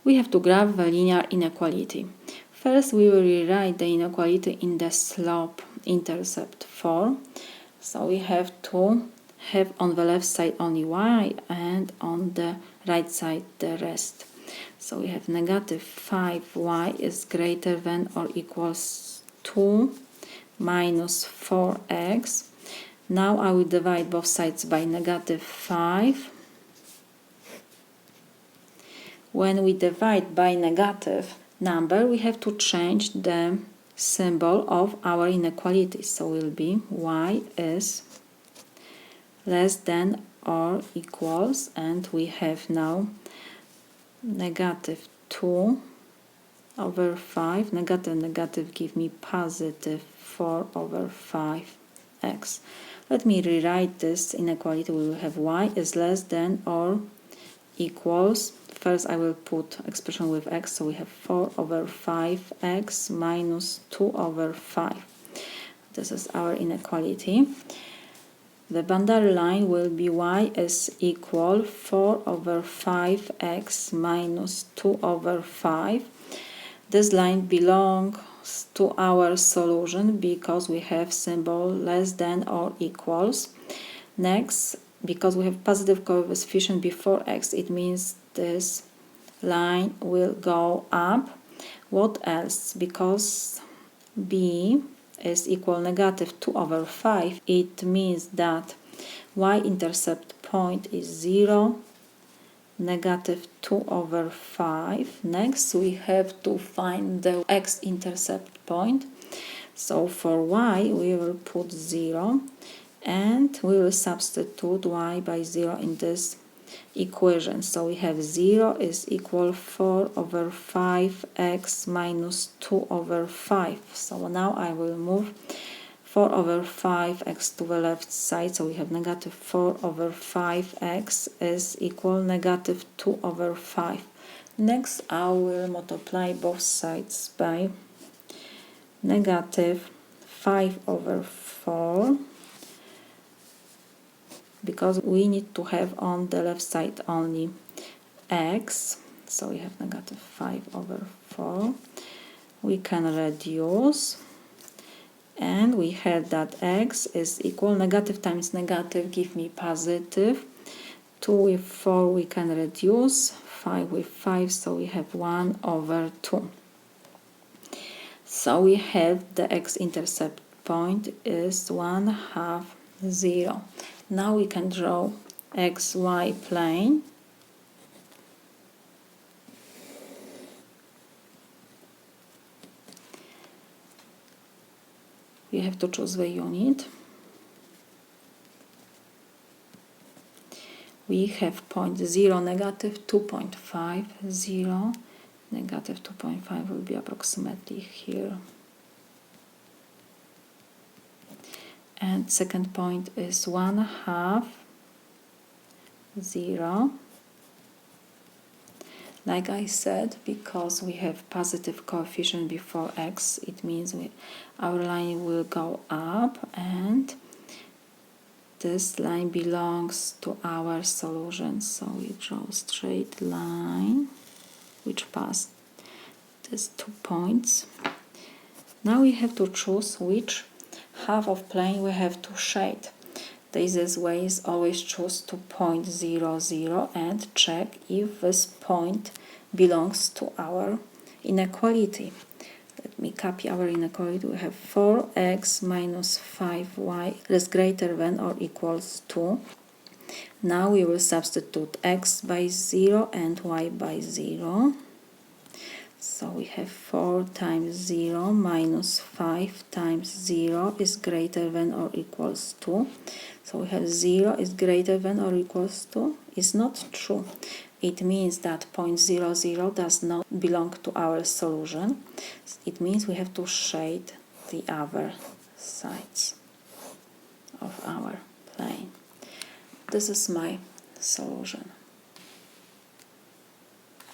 We have to graph the linear inequality. First, we will rewrite the inequality in the slope-intercept form. So we have to have on the left side only y and on the right side the rest. So we have negative 5y is greater than or equals to minus 4x. Now I will divide both sides by negative 5. When we divide by negative number, we have to change the symbol of our inequality. So will be y is less than or equals, and we have now negative 2 over 5. Negative give me positive 4 over 5x. Let me rewrite this inequality. We will have y is less than or equals. First I will put expression with x, so we have 4 over 5x minus 2 over 5. This is our inequality. The boundary line will be y is equal 4 over 5x minus 2 over 5. This line belongs to our solution because we have symbol less than or equals. Next, because we have positive coefficient before x, it means this line will go up. What else? Because b is equal negative 2 over 5, it means that y-intercept point is 0, negative 2 over 5. Next, we have to find the x-intercept point. So for y, we will put 0, and we will substitute y by 0 in this equation. So we have 0 is equal 4 over 5x minus 2 over 5. So now I will move 4 over 5x to the left side. So we have negative 4 over 5x is equal negative 2 over 5. Next, I will multiply both sides by negative 5 over 4. Because we need to have on the left side only x, so we have negative 5 over 4. We can reduce, and we had that x is equal, negative times negative give me positive. 2 with 4 we can reduce, 5 with 5, so we have 1 over 2. So we have the x-intercept point is 1/2, 0. Now we can draw xy plane. We have to choose the unit. We have point 0, negative 2.5, 0, negative 2.5 will be approximately here. And second point is 1/2, 0. Like I said, because we have positive coefficient before x, it means our line will go up, and this line belongs to our solution. So we draw a straight line which passed these 2 points. Now we have to choose which half of plane we have to shade. The easiest way is always choose to point 0, 0 and check if this point belongs to our inequality. Let me copy our inequality. We have 4x minus 5y is greater than or equals to. Now we will substitute x by 0 and y by 0. So we have 4 times 0 minus 5 times 0 is greater than or equals to. So we have 0 is greater than or equals to. It's not true. It means that point 0, 0 does not belong to our solution. It means we have to shade the other sides of our plane. This is my solution.